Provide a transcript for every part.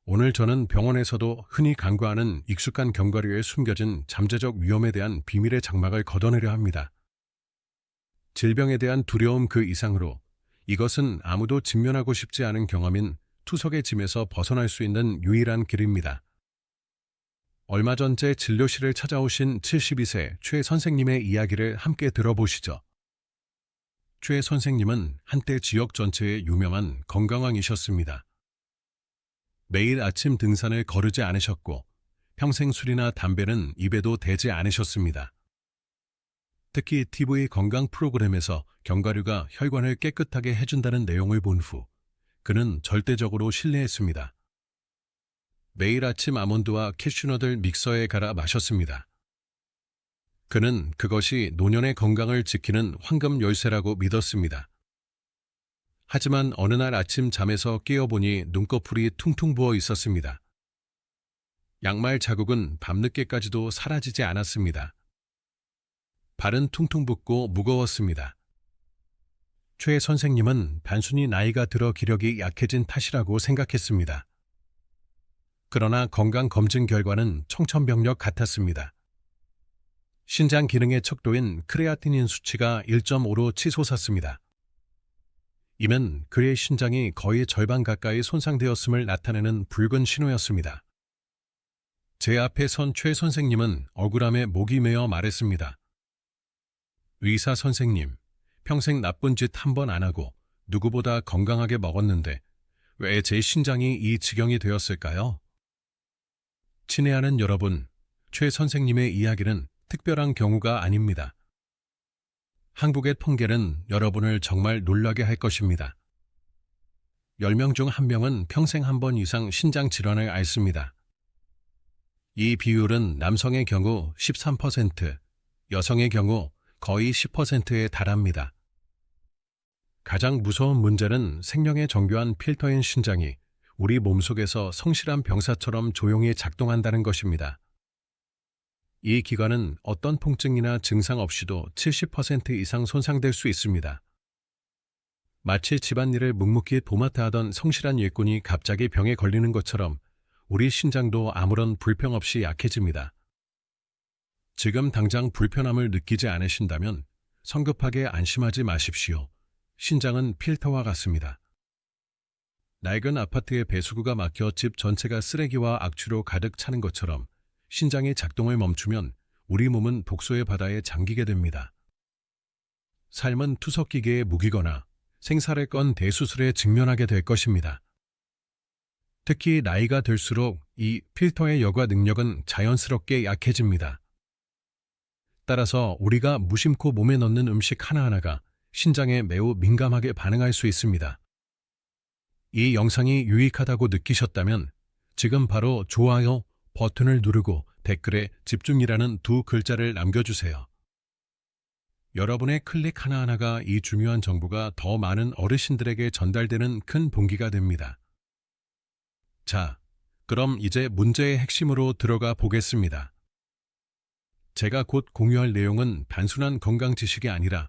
오늘 저는 병원에서도 흔히 간과하는 익숙한 견과류에 숨겨진 잠재적 위험에 대한 비밀의 장막을 걷어내려 합니다. 질병에 대한 두려움 그 이상으로 이것은 아무도 직면하고 싶지 않은 경험인 투석의 짐에서 벗어날 수 있는 유일한 길입니다. 얼마 전 제 진료실을 찾아오신 72세 최 선생님의 이야기를 함께 들어보시죠. 최 선생님은 한때 지역 전체에 유명한 건강왕이셨습니다. 매일 아침 등산을 거르지 않으셨고 평생 술이나 담배는 입에도 대지 않으셨습니다. 특히 TV 건강 프로그램에서 견과류가 혈관을 깨끗하게 해준다는 내용을 본 후 그는 절대적으로 신뢰했습니다. 매일 아침 아몬드와 캐슈넛을 믹서에 갈아 마셨습니다. 그는 그것이 노년의 건강을 지키는 황금 열쇠라고 믿었습니다. 하지만 어느 날 아침 잠에서 깨어보니 눈꺼풀이 퉁퉁 부어 있었습니다. 양말 자국은 밤늦게까지도 사라지지 않았습니다. 발은 퉁퉁 붓고 무거웠습니다. 최 선생님은 단순히 나이가 들어 기력이 약해진 탓이라고 생각했습니다. 그러나 건강검진 결과는 청천벽력 같았습니다. 신장 기능의 척도인 크레아티닌 수치가 1.5로 치솟았습니다. 이는 그의 신장이 거의 절반 가까이 손상되었음을 나타내는 붉은 신호였습니다. 제 앞에 선 최 선생님은 억울함에 목이 메어 말했습니다. 의사 선생님, 평생 나쁜 짓 한 번 안 하고 누구보다 건강하게 먹었는데 왜 제 신장이 이 지경이 되었을까요? 친애하는 여러분, 최 선생님의 이야기는 특별한 경우가 아닙니다. 한국의 통계는 여러분을 정말 놀라게 할 것입니다. 10명 중 1명은 평생 한 번 이상 신장 질환을 앓습니다. 이 비율은 남성의 경우 13%, 여성의 경우 거의 10%에 달합니다. 가장 무서운 문제는 생명의 정교한 필터인 신장이 우리 몸속에서 성실한 병사처럼 조용히 작동한다는 것입니다. 이 기관은 어떤 통증이나 증상 없이도 70% 이상 손상될 수 있습니다. 마치 집안일을 묵묵히 도맡아 하던 성실한 일꾼이 갑자기 병에 걸리는 것처럼 우리 신장도 아무런 불평 없이 약해집니다. 지금 당장 불편함을 느끼지 않으신다면 성급하게 안심하지 마십시오. 신장은 필터와 같습니다. 낡은 아파트의 배수구가 막혀 집 전체가 쓰레기와 악취로 가득 차는 것처럼 신장의 작동을 멈추면 우리 몸은 독소의 바다에 잠기게 됩니다. 삶은 투석기계에 묵이거나 생사를 건 대수술에 직면하게 될 것입니다. 특히 나이가 들수록 이 필터의 여과 능력은 자연스럽게 약해집니다. 따라서 우리가 무심코 몸에 넣는 음식 하나하나가 신장에 매우 민감하게 반응할 수 있습니다. 이 영상이 유익하다고 느끼셨다면 지금 바로 좋아요 버튼을 누르고 댓글에 집중이라는 2글자를 남겨주세요. 여러분의 클릭 하나하나가 이 중요한 정보가 더 많은 어르신들에게 전달되는 큰 동기가 됩니다. 자, 그럼 이제 문제의 핵심으로 들어가 보겠습니다. 제가 곧 공유할 내용은 단순한 건강 지식이 아니라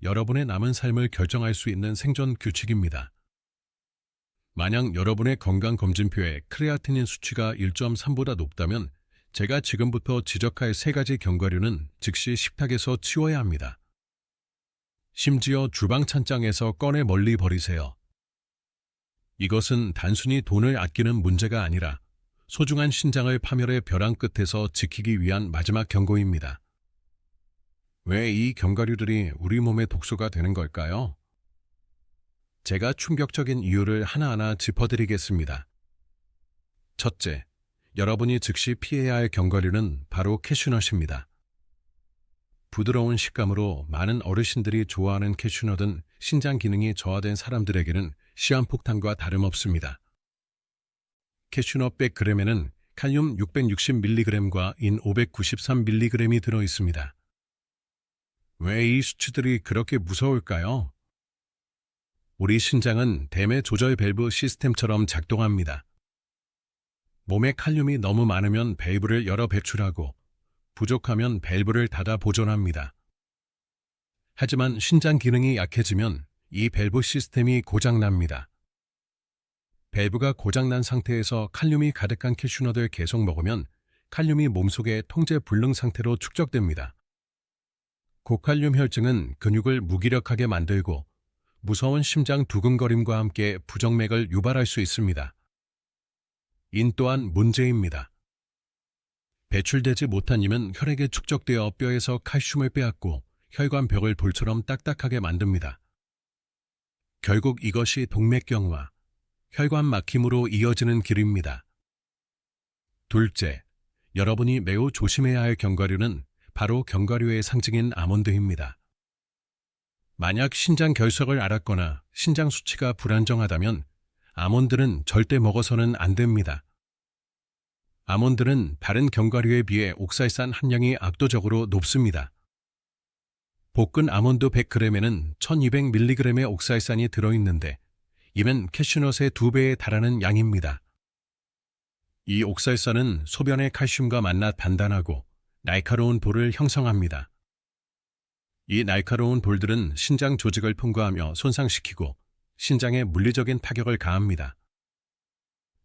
여러분의 남은 삶을 결정할 수 있는 생존 규칙입니다. 만약 여러분의 건강검진표에 크레아티닌 수치가 1.3보다 높다면 제가 지금부터 지적할 3가지 견과류는 즉시 식탁에서 치워야 합니다. 심지어 주방 찬장에서 꺼내 멀리 버리세요. 이것은 단순히 돈을 아끼는 문제가 아니라 소중한 신장을 파멸의 벼랑 끝에서 지키기 위한 마지막 경고입니다. 왜 이 견과류들이 우리 몸의 독소가 되는 걸까요? 제가 충격적인 이유를 하나하나 짚어드리겠습니다. 첫째, 여러분이 즉시 피해야 할 견과류는 바로 캐슈넛입니다. 부드러운 식감으로 많은 어르신들이 좋아하는 캐슈넛은 신장 기능이 저하된 사람들에게는 시한폭탄과 다름없습니다. 캐슈넛 100g에는 칼륨 660mg과 인 593mg이 들어있습니다. 왜 이 수치들이 그렇게 무서울까요? 우리 신장은 대매 조절 밸브 시스템처럼 작동합니다. 몸에 칼륨이 너무 많으면 밸브를 열어 배출하고 부족하면 밸브를 닫아 보존합니다. 하지만 신장 기능이 약해지면 이 밸브 시스템이 고장납니다. 밸브가 고장난 상태에서 칼륨이 가득한 캐슈넛을 계속 먹으면 칼륨이 몸속의 통제 불능 상태로 축적됩니다. 고칼륨 혈증은 근육을 무기력하게 만들고 무서운 심장 두근거림과 함께 부정맥을 유발할 수 있습니다. 인 또한 문제입니다. 배출되지 못한 임은 혈액에 축적되어 뼈에서 칼슘을 빼앗고 혈관벽을 돌처럼 딱딱하게 만듭니다. 결국 이것이 동맥경화, 혈관 막힘으로 이어지는 길입니다. 둘째, 여러분이 매우 조심해야 할 견과류는 바로 견과류의 상징인 아몬드입니다. 만약 신장 결석을 앓았거나 신장 수치가 불안정하다면 아몬드는 절대 먹어서는 안 됩니다. 아몬드는 다른 견과류에 비해 옥살산 함량이 압도적으로 높습니다. 볶은 아몬드 100g에는 1200mg의 옥살산이 들어있는데 이면 캐슈넛의 2배에 달하는 양입니다. 이 옥살산은 소변의 칼슘과 만나 단단하고 날카로운 볼을 형성합니다. 이 날카로운 볼들은 신장 조직을 통과하며 손상시키고 신장에 물리적인 타격을 가합니다.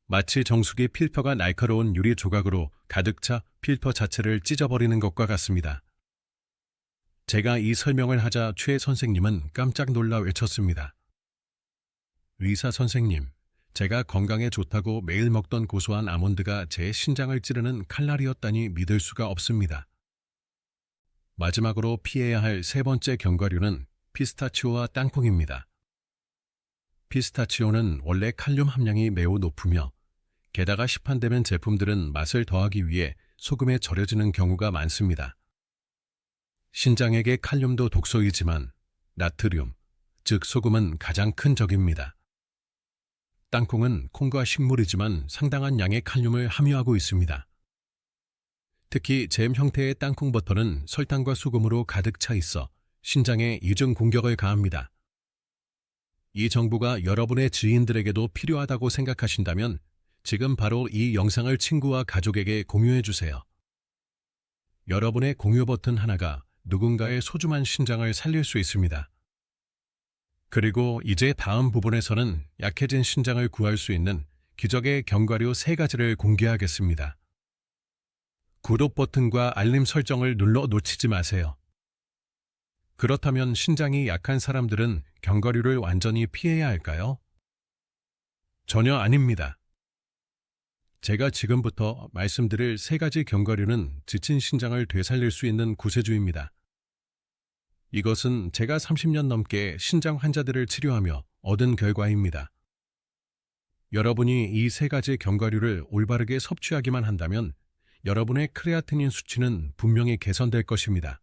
마치 정수기 필터가 날카로운 유리 조각으로 가득 차 필터 자체를 찢어버리는 것과 같습니다. 제가 이 설명을 하자 최 선생님은 깜짝 놀라 외쳤습니다. 의사 선생님, 제가 건강에 좋다고 매일 먹던 고소한 아몬드가 제 신장을 찌르는 칼날이었다니 믿을 수가 없습니다. 마지막으로 피해야 할 세 번째 견과류는 피스타치오와 땅콩입니다. 피스타치오는 원래 칼륨 함량이 매우 높으며 게다가 시판되는 제품들은 맛을 더하기 위해 소금에 절여지는 경우가 많습니다. 신장에게 칼륨도 독소이지만 나트륨, 즉 소금은 가장 큰 적입니다. 땅콩은 콩과 식물이지만 상당한 양의 칼륨을 함유하고 있습니다. 특히 잼 형태의 땅콩 버터는 설탕과 소금으로 가득 차 있어 신장에 이중 공격을 가합니다. 이 정보가 여러분의 지인들에게도 필요하다고 생각하신다면 지금 바로 이 영상을 친구와 가족에게 공유해 주세요. 여러분의 공유 버튼 하나가 누군가의 소중한 신장을 살릴 수 있습니다. 그리고 이제 다음 부분에서는 약해진 신장을 구할 수 있는 기적의 견과류 3가지를 공개하겠습니다. 구독 버튼과 알림 설정을 눌러 놓치지 마세요. 그렇다면 신장이 약한 사람들은 견과류를 완전히 피해야 할까요? 전혀 아닙니다. 제가 지금부터 말씀드릴 3가지 견과류는 지친 신장을 되살릴 수 있는 구세주입니다. 이것은 제가 30년 넘게 신장 환자들을 치료하며 얻은 결과입니다. 여러분이 이 3가지 견과류를 올바르게 섭취하기만 한다면 여러분의 크레아티닌 수치는 분명히 개선될 것입니다.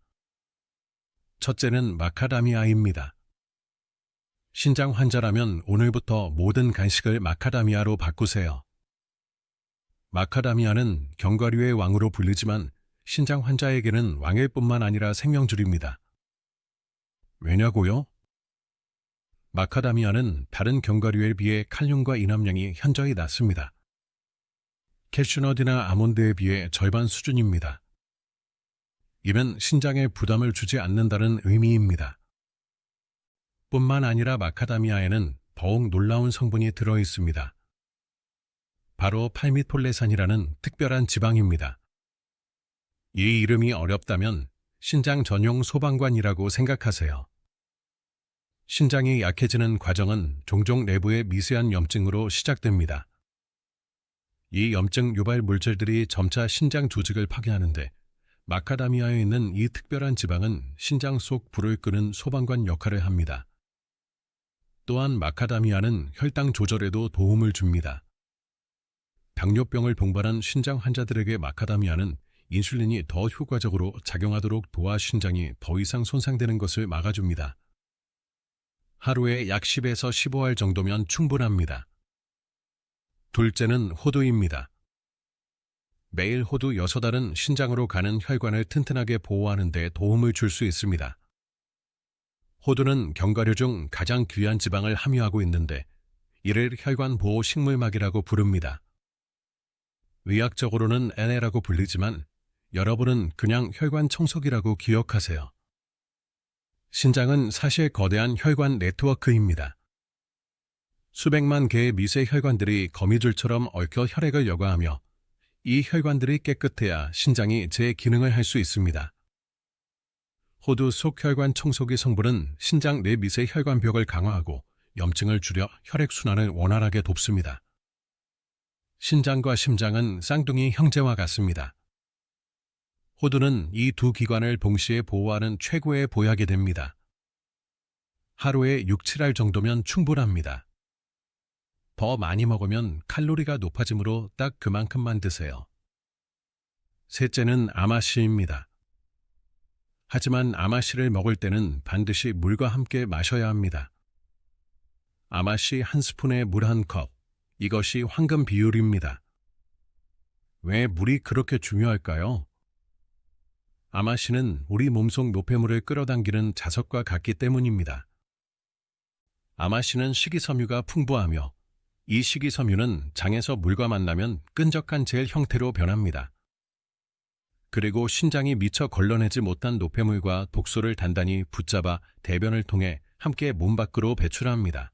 첫째는 마카다미아입니다. 신장 환자라면 오늘부터 모든 간식을 마카다미아로 바꾸세요. 마카다미아는 견과류의 왕으로 불리지만 신장 환자에게는 왕일 뿐만 아니라 생명줄입니다. 왜냐고요? 마카다미아는 다른 견과류에 비해 칼륨과 인 함량이 현저히 낮습니다. 캐슈넛이나 아몬드에 비해 절반 수준입니다. 이는 신장에 부담을 주지 않는다는 의미입니다. 뿐만 아니라 마카다미아에는 더욱 놀라운 성분이 들어있습니다. 바로 팔미톨레산이라는 특별한 지방입니다. 이 이름이 어렵다면 신장 전용 소방관이라고 생각하세요. 신장이 약해지는 과정은 종종 내부의 미세한 염증으로 시작됩니다. 이 염증 유발 물질들이 점차 신장 조직을 파괴하는데 마카다미아에 있는 이 특별한 지방은 신장 속 불을 끄는 소방관 역할을 합니다. 또한 마카다미아는 혈당 조절에도 도움을 줍니다. 당뇨병을 동반한 신장 환자들에게 마카다미아는 인슐린이 더 효과적으로 작용하도록 도와 신장이 더 이상 손상되는 것을 막아줍니다. 하루에 약 10에서 15알 정도면 충분합니다. 둘째는 호두입니다. 매일 호두 6알은 신장으로 가는 혈관을 튼튼하게 보호하는 데 도움을 줄 수 있습니다. 호두는 견과류 중 가장 귀한 지방을 함유하고 있는데 이를 혈관 보호 식물막이라고 부릅니다. 의학적으로는 NA라고 불리지만 여러분은 그냥 혈관 청소기라고 기억하세요. 신장은 사실 거대한 혈관 네트워크입니다. 수백만 개의 미세 혈관들이 거미줄처럼 얽혀 혈액을 여과하며 이 혈관들이 깨끗해야 신장이 제 기능을 할 수 있습니다. 호두 속혈관 청소기 성분은 신장 내 미세 혈관벽을 강화하고 염증을 줄여 혈액순환을 원활하게 돕습니다. 신장과 심장은 쌍둥이 형제와 같습니다. 호두는 이 두 기관을 동시에 보호하는 최고의 보약이 됩니다. 하루에 6, 7알 정도면 충분합니다. 더 많이 먹으면 칼로리가 높아지므로 딱 그만큼만 드세요. 셋째는 아마씨입니다. 하지만 아마씨를 먹을 때는 반드시 물과 함께 마셔야 합니다. 아마씨 한 스푼에 물 한 컵, 이것이 황금 비율입니다. 왜 물이 그렇게 중요할까요? 아마씨는 우리 몸속 노폐물을 끌어당기는 자석과 같기 때문입니다. 아마씨는 식이섬유가 풍부하며 이 식이섬유는 장에서 물과 만나면 끈적한 젤 형태로 변합니다. 그리고 신장이 미처 걸러내지 못한 노폐물과 독소를 단단히 붙잡아 대변을 통해 함께 몸 밖으로 배출합니다.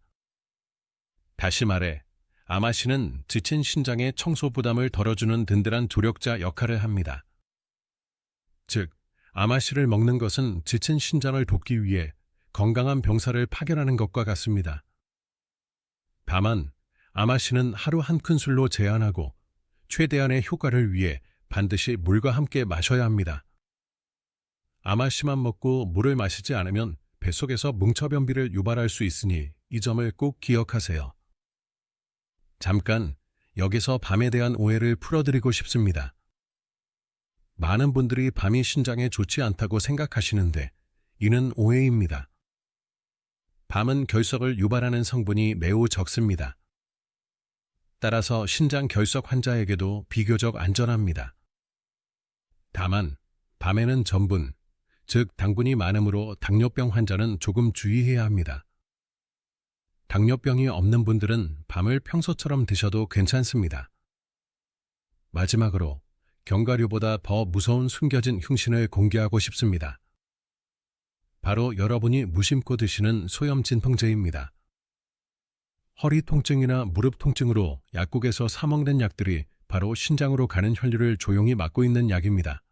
다시 말해, 아마씨는 지친 신장의 청소 부담을 덜어주는 든든한 조력자 역할을 합니다. 즉, 아마씨를 먹는 것은 지친 신장을 돕기 위해 건강한 병사를 파견하는 것과 같습니다. 다만, 아마씨는 하루 한 큰술로 제한하고 최대한의 효과를 위해 반드시 물과 함께 마셔야 합니다. 아마씨만 먹고 물을 마시지 않으면 뱃속에서 뭉쳐변비를 유발할 수 있으니 이 점을 꼭 기억하세요. 잠깐 여기서 밤에 대한 오해를 풀어드리고 싶습니다. 많은 분들이 밤이 신장에 좋지 않다고 생각하시는데 이는 오해입니다. 밤은 결석을 유발하는 성분이 매우 적습니다. 따라서 신장 결석 환자에게도 비교적 안전합니다. 다만 밤에는 전분, 즉 당분이 많으므로 당뇨병 환자는 조금 주의해야 합니다. 당뇨병이 없는 분들은 밤을 평소처럼 드셔도 괜찮습니다. 마지막으로 견과류보다 더 무서운 숨겨진 흉신을 공개하고 싶습니다. 바로 여러분이 무심코 드시는 소염 진통제입니다. 허리 통증이나 무릎 통증으로 약국에서 사 먹는 약들이 바로 신장으로 가는 혈류를 조용히 막고 있는 약입니다.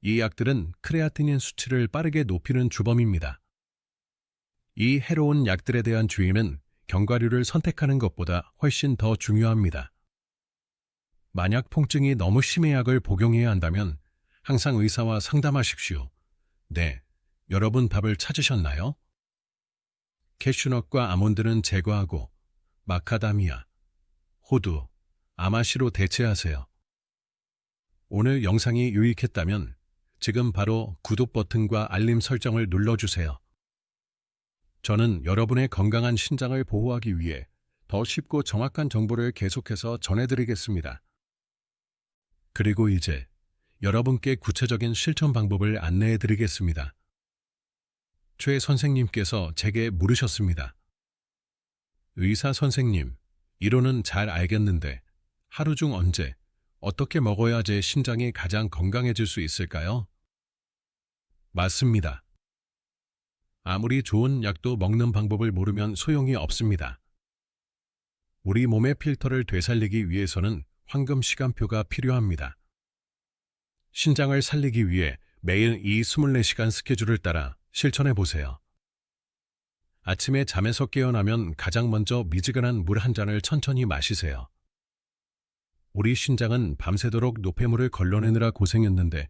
이 약들은 크레아티닌 수치를 빠르게 높이는 주범입니다. 이 해로운 약들에 대한 주의는 견과류를 선택하는 것보다 훨씬 더 중요합니다. 만약 통증이 너무 심해 약을 복용해야 한다면 항상 의사와 상담하십시오. 네, 여러분 답을 찾으셨나요? 캐슈넛과 아몬드는 제거하고 마카다미아, 호두, 아마씨로 대체하세요. 오늘 영상이 유익했다면 지금 바로 구독 버튼과 알림 설정을 눌러주세요. 저는 여러분의 건강한 신장을 보호하기 위해 더 쉽고 정확한 정보를 계속해서 전해드리겠습니다. 그리고 이제 여러분께 구체적인 실천 방법을 안내해드리겠습니다. 최 선생님께서 제게 물으셨습니다. 의사 선생님, 이론은 잘 알겠는데 하루 중 언제, 어떻게 먹어야 제 신장이 가장 건강해질 수 있을까요? 맞습니다. 아무리 좋은 약도 먹는 방법을 모르면 소용이 없습니다. 우리 몸의 필터를 되살리기 위해서는 황금 시간표가 필요합니다. 신장을 살리기 위해 매일 이 24시간 스케줄을 따라 실천해 보세요. 아침에 잠에서 깨어나면 가장 먼저 미지근한 물 한 잔을 천천히 마시세요. 우리 신장은 밤새도록 노폐물을 걸러내느라 고생했는데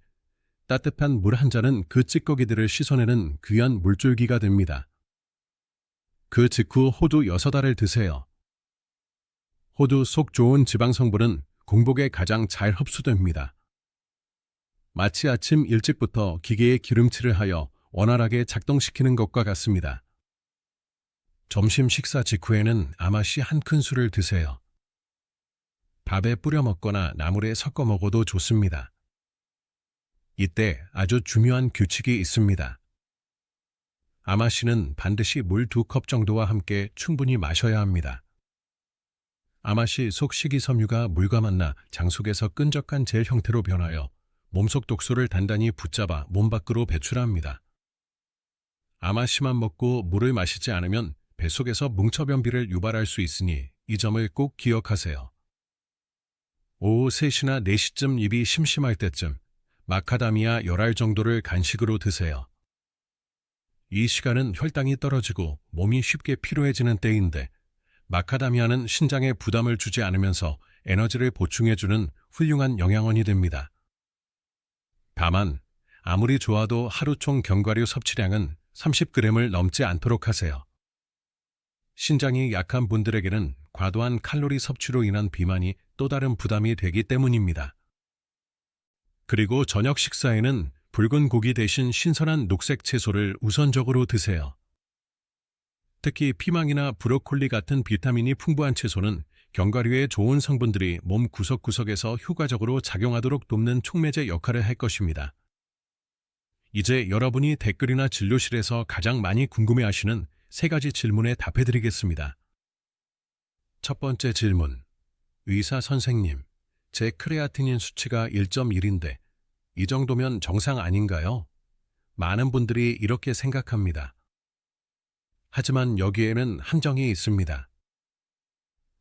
따뜻한 물 한 잔은 그 찌꺼기들을 씻어내는 귀한 물줄기가 됩니다. 그 직후 호두 6알을 드세요. 호두 속 좋은 지방 성분은 공복에 가장 잘 흡수됩니다. 마치 아침 일찍부터 기계에 기름칠을 하여 원활하게 작동시키는 것과 같습니다. 점심 식사 직후에는 아마씨 한 큰술을 드세요. 밥에 뿌려 먹거나 나물에 섞어 먹어도 좋습니다. 이때 아주 중요한 규칙이 있습니다. 아마씨는 반드시 물 2컵 정도와 함께 충분히 마셔야 합니다. 아마씨 속 식이섬유가 물과 만나 장 속에서 끈적한 젤 형태로 변하여 몸속 독소를 단단히 붙잡아 몸 밖으로 배출합니다. 아마씨만 먹고 물을 마시지 않으면 배 속에서 뭉쳐변비를 유발할 수 있으니 이 점을 꼭 기억하세요. 오후 3시나 4시쯤 입이 심심할 때쯤 마카다미아 10알 정도를 간식으로 드세요. 이 시간은 혈당이 떨어지고 몸이 쉽게 피로해지는 때인데 마카다미아는 신장에 부담을 주지 않으면서 에너지를 보충해주는 훌륭한 영양원이 됩니다. 다만 아무리 좋아도 하루 총 견과류 섭취량은 30g을 넘지 않도록 하세요. 신장이 약한 분들에게는 과도한 칼로리 섭취로 인한 비만이 또 다른 부담이 되기 때문입니다. 그리고 저녁 식사에는 붉은 고기 대신 신선한 녹색 채소를 우선적으로 드세요. 특히 피망이나 브로콜리 같은 비타민이 풍부한 채소는 견과류의 좋은 성분들이 몸 구석구석에서 효과적으로 작용하도록 돕는 촉매제 역할을 할 것입니다. 이제 여러분이 댓글이나 진료실에서 가장 많이 궁금해하시는 3가지 질문에 답해드리겠습니다. 첫 번째 질문. 의사 선생님, 제 크레아티닌 수치가 1.1인데 이 정도면 정상 아닌가요? 많은 분들이 이렇게 생각합니다. 하지만 여기에는 한정이 있습니다.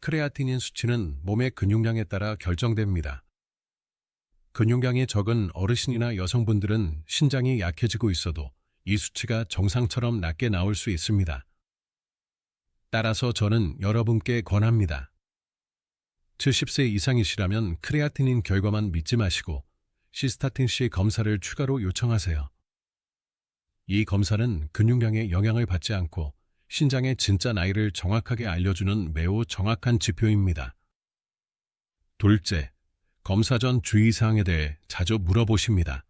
크레아티닌 수치는 몸의 근육량에 따라 결정됩니다. 근육량이 적은 어르신이나 여성분들은 신장이 약해지고 있어도 이 수치가 정상처럼 낮게 나올 수 있습니다. 따라서 저는 여러분께 권합니다. 70세 이상이시라면 크레아티닌 결과만 믿지 마시고 시스타틴C 검사를 추가로 요청하세요. 이 검사는 근육량에 영향을 받지 않고 신장의 진짜 나이를 정확하게 알려주는 매우 정확한 지표입니다. 둘째, 검사 전 주의사항에 대해 자주 물어보십니다.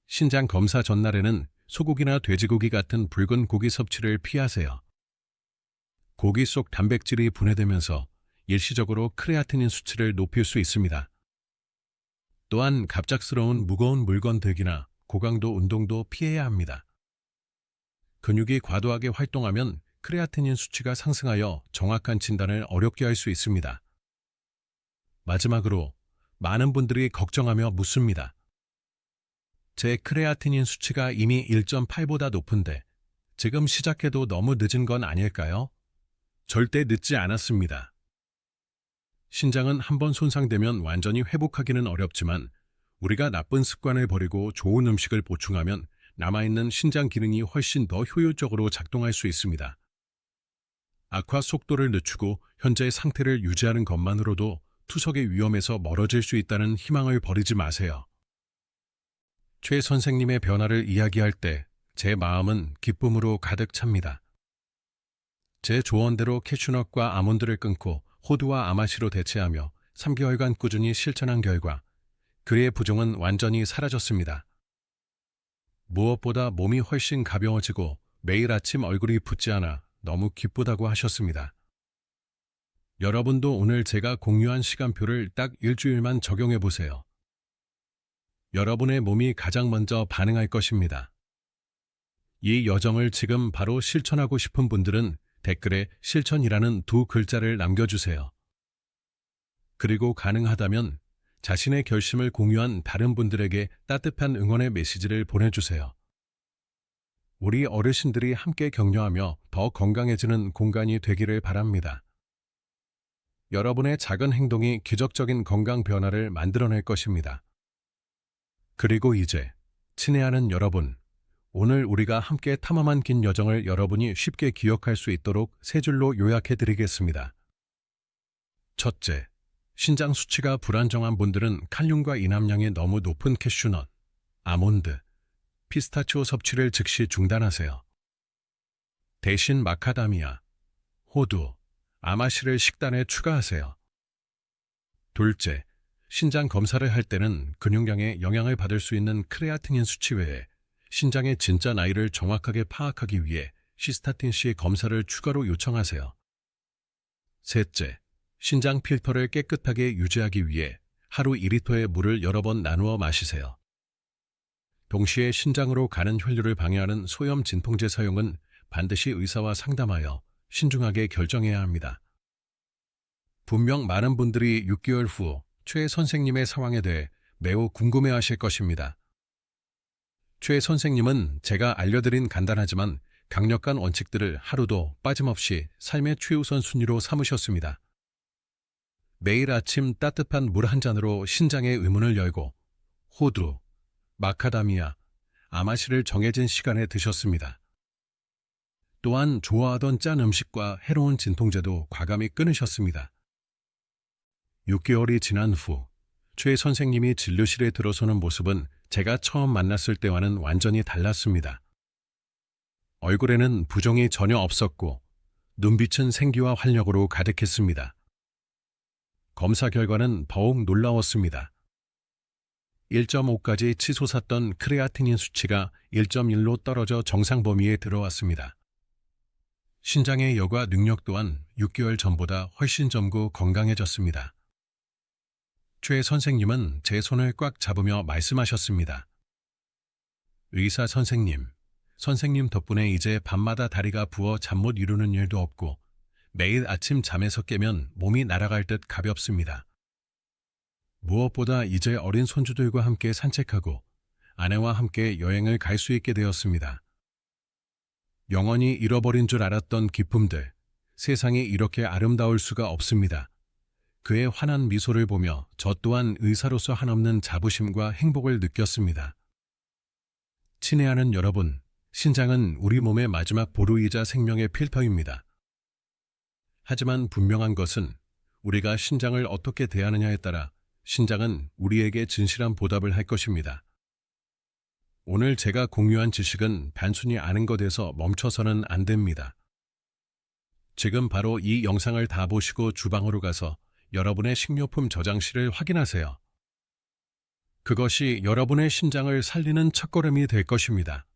신장 검사 전날에는 소고기나 돼지고기 같은 붉은 고기 섭취를 피하세요. 고기 속 단백질이 분해되면서 일시적으로 크레아티닌 수치를 높일 수 있습니다. 또한 갑작스러운 무거운 물건 들기나 고강도 운동도 피해야 합니다. 근육이 과도하게 활동하면 크레아티닌 수치가 상승하여 정확한 진단을 어렵게 할 수 있습니다. 마지막으로 많은 분들이 걱정하며 묻습니다. 제 크레아티닌 수치가 이미 1.8보다 높은데 지금 시작해도 너무 늦은 건 아닐까요? 절대 늦지 않았습니다. 신장은 한번 손상되면 완전히 회복하기는 어렵지만 우리가 나쁜 습관을 버리고 좋은 음식을 보충하면 남아있는 신장 기능이 훨씬 더 효율적으로 작동할 수 있습니다. 악화 속도를 늦추고 현재의 상태를 유지하는 것만으로도 투석의 위험에서 멀어질 수 있다는 희망을 버리지 마세요. 최 선생님의 변화를 이야기할 때 제 마음은 기쁨으로 가득 찹니다. 제 조언대로 캐슈넛과 아몬드를 끊고 호두와 아마시로 대체하며 3개월간 꾸준히 실천한 결과 그의 부종은 완전히 사라졌습니다. 무엇보다 몸이 훨씬 가벼워지고 매일 아침 얼굴이 붓지 않아 너무 기쁘다고 하셨습니다. 여러분도 오늘 제가 공유한 시간표를 딱 일주일만 적용해 보세요. 여러분의 몸이 가장 먼저 반응할 것입니다. 이 여정을 지금 바로 실천하고 싶은 분들은 댓글에 실천이라는 2글자를 남겨주세요. 그리고 가능하다면 자신의 결심을 공유한 다른 분들에게 따뜻한 응원의 메시지를 보내주세요. 우리 어르신들이 함께 격려하며 더 건강해지는 공간이 되기를 바랍니다. 여러분의 작은 행동이 기적적인 건강 변화를 만들어낼 것입니다. 그리고 이제 친애하는 여러분, 오늘 우리가 함께 탐험한 긴 여정을 여러분이 쉽게 기억할 수 있도록 3줄로 요약해드리겠습니다. 첫째, 신장 수치가 불안정한 분들은 칼륨과 이남량이 너무 높은 캐슈넛, 아몬드, 피스타치오 섭취를 즉시 중단하세요. 대신 마카다미아, 호두, 아마시를 식단에 추가하세요. 둘째, 신장 검사를 할 때는 근육량에 영향을 받을 수 있는 크레아티닌 수치 외에 신장의 진짜 나이를 정확하게 파악하기 위해 시스타틴C 검사를 추가로 요청하세요. 셋째, 신장 필터를 깨끗하게 유지하기 위해 하루 2리터의 물을 여러 번 나누어 마시세요. 동시에 신장으로 가는 혈류를 방해하는 소염 진통제 사용은 반드시 의사와 상담하여 신중하게 결정해야 합니다. 분명 많은 분들이 6개월 후 최 선생님의 상황에 대해 매우 궁금해하실 것입니다. 최 선생님은 제가 알려드린 간단하지만 강력한 원칙들을 하루도 빠짐없이 삶의 최우선 순위로 삼으셨습니다. 매일 아침 따뜻한 물 한 잔으로 신장의 의문을 열고 호두, 마카다미아, 아마시를 정해진 시간에 드셨습니다. 또한 좋아하던 짠 음식과 해로운 진통제도 과감히 끊으셨습니다. 6개월이 지난 후 최 선생님이 진료실에 들어서는 모습은 제가 처음 만났을 때와는 완전히 달랐습니다. 얼굴에는 부종이 전혀 없었고 눈빛은 생기와 활력으로 가득했습니다. 검사 결과는 더욱 놀라웠습니다. 1.5까지 치솟았던 크레아티닌 수치가 1.1로 떨어져 정상 범위에 들어왔습니다. 신장의 여과 능력 또한 6개월 전보다 훨씬 젊고 건강해졌습니다. 최 선생님은 제 손을 꽉 잡으며 말씀하셨습니다. 의사 선생님, 선생님 덕분에 이제 밤마다 다리가 부어 잠 못 이루는 일도 없고 매일 아침 잠에서 깨면 몸이 날아갈 듯 가볍습니다. 무엇보다 이제 어린 손주들과 함께 산책하고 아내와 함께 여행을 갈 수 있게 되었습니다. 영원히 잃어버린 줄 알았던 기쁨들, 세상이 이렇게 아름다울 수가 없습니다. 그의 환한 미소를 보며 저 또한 의사로서 한없는 자부심과 행복을 느꼈습니다. 친애하는 여러분, 신장은 우리 몸의 마지막 보루이자 생명의 필터입니다. 하지만 분명한 것은 우리가 신장을 어떻게 대하느냐에 따라 신장은 우리에게 진실한 보답을 할 것입니다. 오늘 제가 공유한 지식은 단순히 아는 것에서 멈춰서는 안 됩니다. 지금 바로 이 영상을 다 보시고 주방으로 가서 여러분의 식료품 저장실을 확인하세요. 그것이 여러분의 신장을 살리는 첫걸음이 될 것입니다.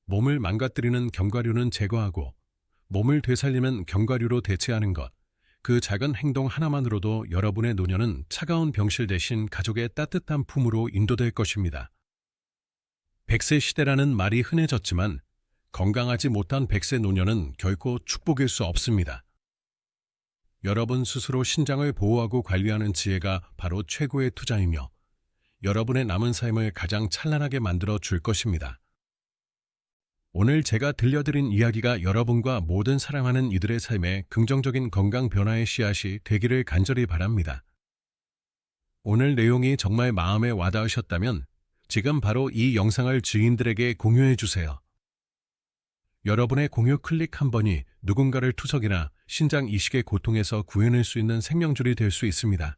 몸을 망가뜨리는 견과류는 제거하고 몸을 되살리는 견과류로 대체하는 것, 그 작은 행동 하나만으로도 여러분의 노년은 차가운 병실 대신 가족의 따뜻한 품으로 인도될 것입니다. 100세 시대라는 말이 흔해졌지만 건강하지 못한 100세 노년은 결코 축복일 수 없습니다. 여러분 스스로 신장을 보호하고 관리하는 지혜가 바로 최고의 투자이며 여러분의 남은 삶을 가장 찬란하게 만들어 줄 것입니다. 오늘 제가 들려드린 이야기가 여러분과 모든 사랑하는 이들의 삶에 긍정적인 건강 변화의 씨앗이 되기를 간절히 바랍니다. 오늘 내용이 정말 마음에 와닿으셨다면 지금 바로 이 영상을 지인들에게 공유해 주세요. 여러분의 공유 클릭 한 번이 누군가를 투석이나 신장 이식의 고통에서 구해낼 수 있는 생명줄이 될 수 있습니다.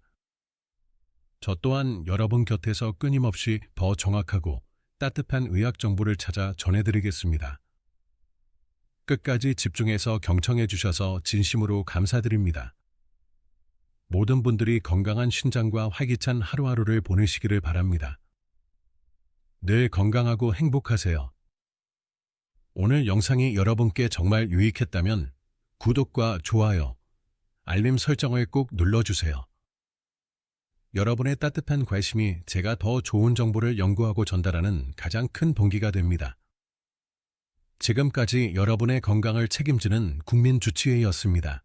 저 또한 여러분 곁에서 끊임없이 더 정확하고 따뜻한 의학 정보를 찾아 전해드리겠습니다. 끝까지 집중해서 경청해 주셔서 진심으로 감사드립니다. 모든 분들이 건강한 신장과 활기찬 하루하루를 보내시기를 바랍니다. 늘 건강하고 행복하세요. 오늘 영상이 여러분께 정말 유익했다면 구독과 좋아요, 알림 설정을 꼭 눌러주세요. 여러분의 따뜻한 관심이 제가 더 좋은 정보를 연구하고 전달하는 가장 큰 동기가 됩니다. 지금까지 여러분의 건강을 책임지는 국민주치의였습니다.